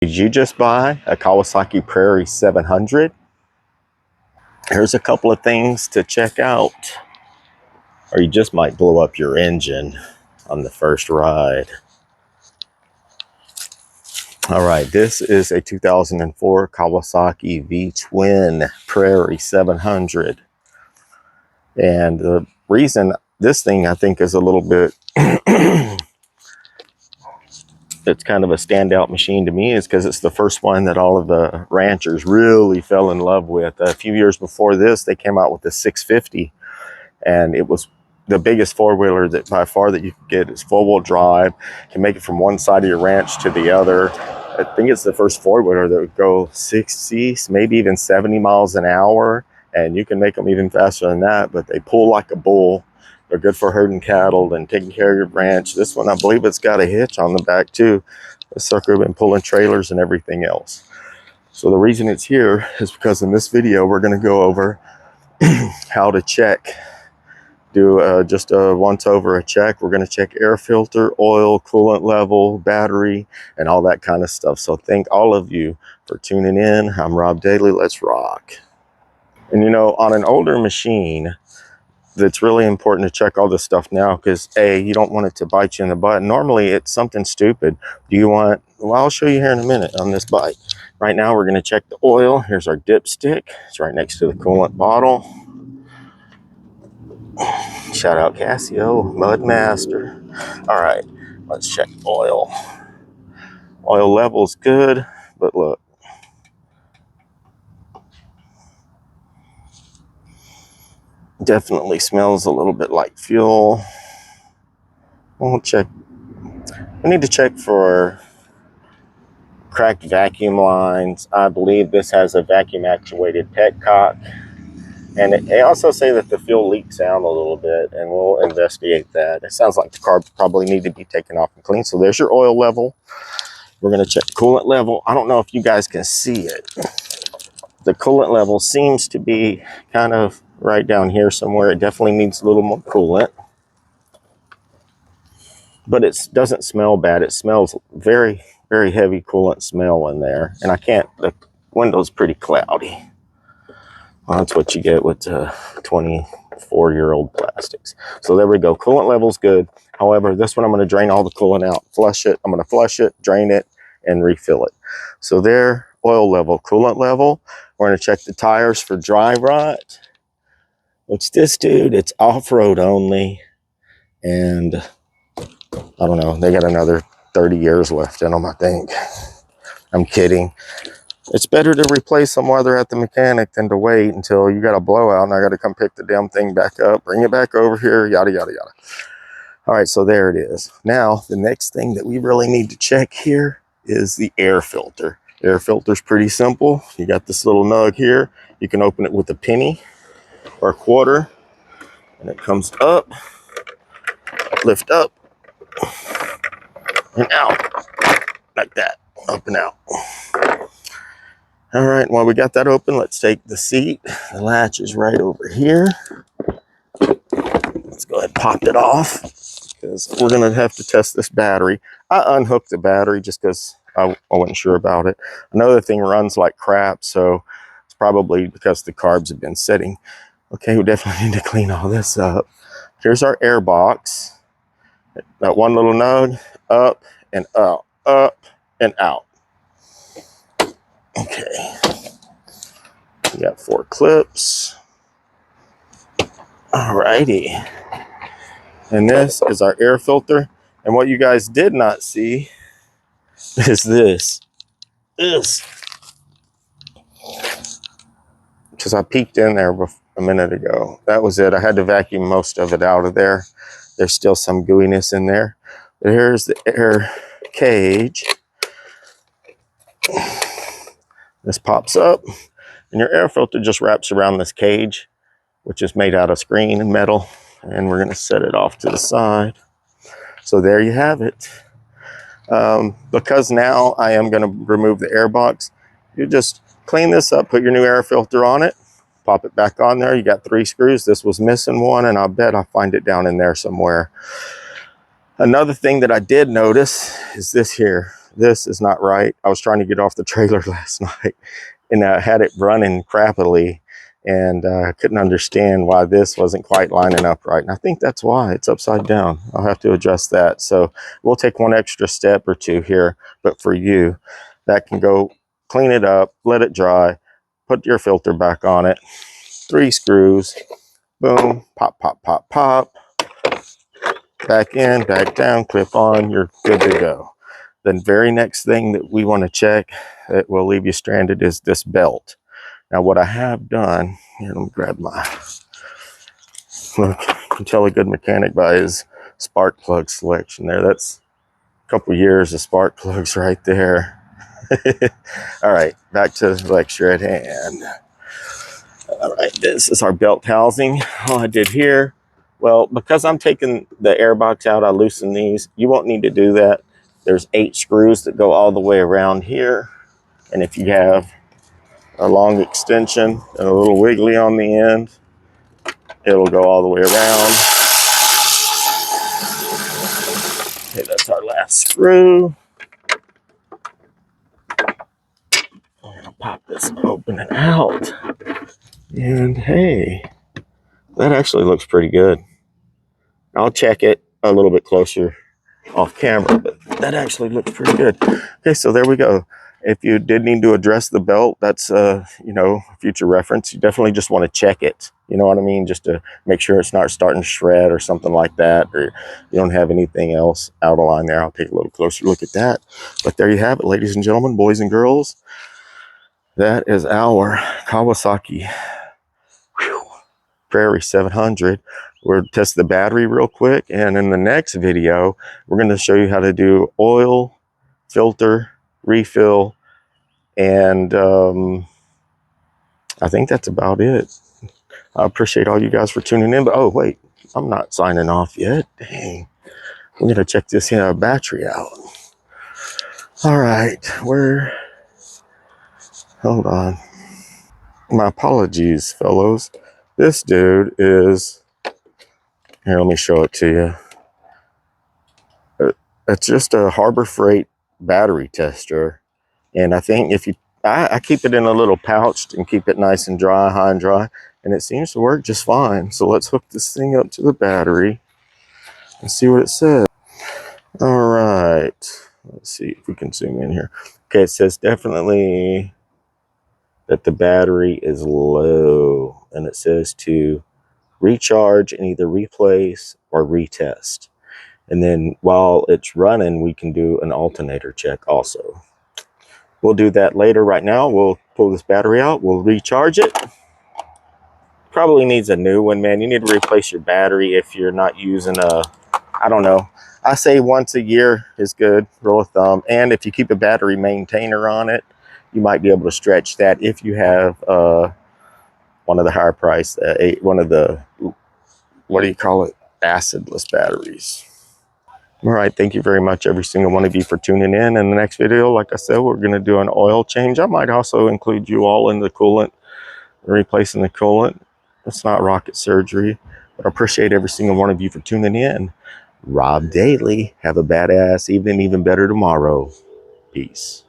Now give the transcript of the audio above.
Did you just buy a Kawasaki Prairie 700? Here's a couple of things to check out, or you just might blow up your engine on the first ride. All right, this is a 2004 Kawasaki V-Twin Prairie 700. And the reason this thing I think is a little bit it's kind of a standout machine to me is because it's the first one that all of the ranchers really fell in love with. A few years before this, they came out with the 650, and it was the biggest four-wheeler that by far that you could get. It's four-wheel drive, can make it from one side of your ranch to the other. I think it's the first four-wheeler that would go 60, maybe even 70 miles an hour, and you can make them even faster than that, but they pull like a bull. They're good for herding cattle and taking care of your ranch. This one, I believe it's got a hitch on the back too. The sucker been pulling trailers and everything else. So the reason it's here is because in this video, we're gonna go over how to check, do just a once over a check. We're gonna check air filter, oil, coolant level, battery, and all that kind of stuff. So thank all of you for tuning in. I'm Rob Daly, let's rock. And you know, on an older machine, it's really important to check all this stuff now because you don't want it to bite you in the butt. Normally it's something stupid. Do you want, well, I'll show you here in a minute on this bike. Right now we're going to check the oil. Here's our dipstick. It's right next to the coolant bottle. Shout out Casio, Mud Master. All right, let's check oil. Oil level's good, but look. Definitely smells a little bit like fuel. We'll check. We need to check for cracked vacuum lines. I believe this has a vacuum actuated petcock. And they also say that the fuel leaks out a little bit, and we'll investigate that. It sounds like the carbs probably need to be taken off and cleaned. So there's your oil level. We're going to check coolant level. I don't know if you guys can see it. The coolant level seems to be kind of right down here somewhere. It definitely needs a little more coolant. But it doesn't smell bad. It smells very, very heavy coolant smell in there. And I can't, the window's pretty cloudy. Well, that's what you get with 24-year-old plastics. So there we go. Coolant level's good. However, this one I'm going to drain all the coolant out. Flush it. I'm going to flush it, drain it, and refill it. So there, oil level, coolant level. We're going to check the tires for dry rot. Which this dude, it's off-road only. And I don't know, they got another 30 years left in them, I think. I'm kidding. It's better to replace them while they're at the mechanic than to wait until you got a blowout and I got to come pick the damn thing back up, bring it back over here, yada, yada, yada. All right, so there it is. Now, the next thing that we really need to check here is the air filter. Air filter's pretty simple. You got this little nug here. You can open it with a penny or a quarter, and it comes up, lift up, and out, like that, up and out. All right, while we got that open, let's take the seat. The latch is right over here. Let's go ahead and pop it off because we're gonna have to test this battery. I unhooked the battery just because I wasn't sure about it. Another thing runs like crap, so it's probably because the carbs have been sitting. Okay, we definitely need to clean all this up. Here's our air box. That one little nug, up and out, up and out. Okay, we got 4 clips. Alrighty, and this is our air filter. And what you guys did not see is this, because I peeked in there a minute ago. That was it. I had to vacuum most of it out of there. There's still some gooiness in there. But here's the air cage. This pops up, and your air filter just wraps around this cage, which is made out of screen and metal. And we're going to set it off to the side. So there you have it. Because now I am going to remove the air box, you just clean this up, put your new air filter on it, pop it back on there. You got 3 screws. This was missing one, and I bet I'll find it down in there somewhere. Another thing that I did notice is this here. this is not right. I was trying to get off the trailer last night and I had it running crappily, and couldn't understand why this wasn't quite lining up right. And I think that's why it's upside down. I'll have to adjust that. So we'll take one extra step or two here, but for you, that can go clean it up, let it dry, put your filter back on it, 3 screws, boom, pop, pop, pop, pop, back in, back down, clip on, you're good to go. The very next thing that we want to check that will leave you stranded is this belt. Now what I have done, here, let me grab my, look, you can tell a good mechanic by his spark plug selection there. That's a couple years of spark plugs right there. All right, back to the lecture at hand. All right, this is our belt housing. All I did here, well, because I'm taking the air box out, I loosen these. You won't need to do that. There's 8 screws that go all the way around here. And if you have a long extension and a little wiggly on the end, it'll go all the way around. Okay, that's our last screw. I'm gonna pop this open and out. And hey, that actually looks pretty good. I'll check it a little bit closer off camera, but that actually looks pretty good. Okay, so there we go. If you did need to address the belt, that's you know, future reference. You definitely just want to check it. You know what I mean? Just to make sure it's not starting to shred or something like that, or you don't have anything else out of line there. I'll take a little closer look at that. But there you have it, ladies and gentlemen, boys and girls. That is our Kawasaki Prairie 700. We'll test the battery real quick, and in the next video, we're going to show you how to do oil, filter, refill, and I think that's about it. I appreciate all you guys for tuning in, but oh wait, I'm not signing off yet. Dang, I'm gonna check this battery out. All right, hold on. My apologies, fellows. This dude is, here, let me show it to you. It's just a Harbor Freight battery tester. And I think if you, I keep it in a little pouch and keep it nice and dry, high and dry, and it seems to work just fine. So let's hook this thing up to the battery and see what it says. All right, let's see if we can zoom in here. Okay, it says definitely that the battery is low, and it says to recharge and either replace or retest. And then while it's running, we can do an alternator check also. We'll do that later. Right now, we'll pull this battery out. We'll recharge it. Probably needs a new one, man. You need to replace your battery if you're not using a, I don't know. I say once a year is good, rule of thumb. And if you keep a battery maintainer on it, you might be able to stretch that if you have one of the higher price, one of the, what do you call it? Acidless batteries. All right, thank you very much, every single one of you, for tuning in. In the next video, like I said, we're going to do an oil change. I might also include you all in the coolant, replacing the coolant. It's not rocket surgery, but I appreciate every single one of you for tuning in. Rob Daly, have a badass evening, even better tomorrow. Peace.